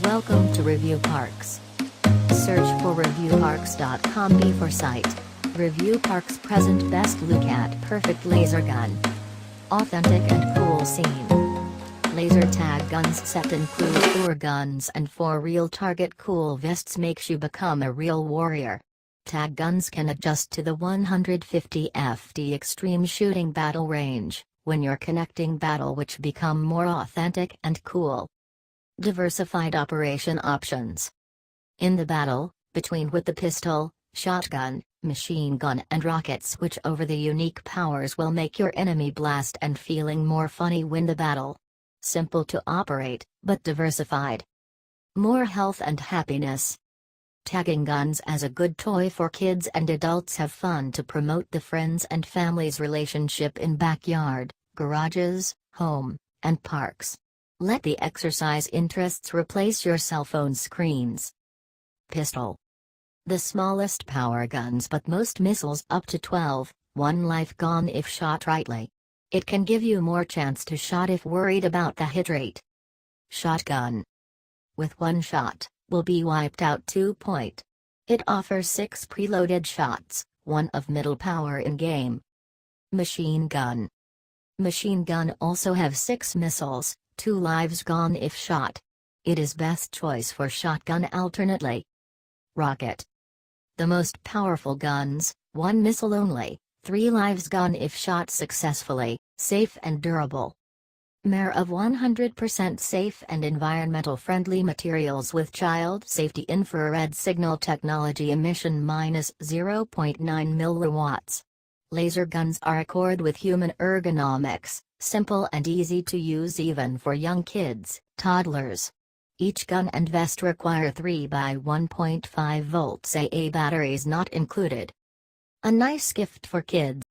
Welcome to Review Parks. Search for reviewparks.com for site. Review Parks present best Lukat perfect laser gun. Authentic and cool scene. Laser tag guns set include 4 guns and 4 real target. Cool vests makes you become a real warrior. Tag guns can adjust to the 150 FD extreme shooting battle range, when you're connecting battle, which become more authentic and cool. Diversified operation options. In the battle, between with the pistol, shotgun, machine gun and rocket switch over, the unique powers will make your enemy blast and feeling more funny win the battle. Simple to operate, but diversified. More health and happiness. Tagging guns as a good toy for kids and adults. Have fun to promote the friends and family's relationship in backyard, garages, home, and parks. Let the exercise interests replace your cell phone screens. Pistol. The smallest power guns, but most missiles up to 12, 1 life gone if shot rightly. It can give you more chance to shot if worried about the hit rate. Shotgun. With 1 shot, will be wiped out 2 point. It offers 6 preloaded shots, 1 of middle power in game. Machine gun. Machine gun also have 6 missiles, 2 lives gone if shot. It is best choice for shotgun alternately. Rocket. The most powerful guns, 1 missile only, 3 lives gone if shot successfully, safe and durable. Mare of 100% safe and environmental friendly materials with child safety infrared signal technology, emission -0.9 mW. Laser guns are accord with human ergonomics, simple and easy to use even for young kids, toddlers. Each gun and vest require 3 by 1.5 volts AA batteries not included. A nice gift for kids.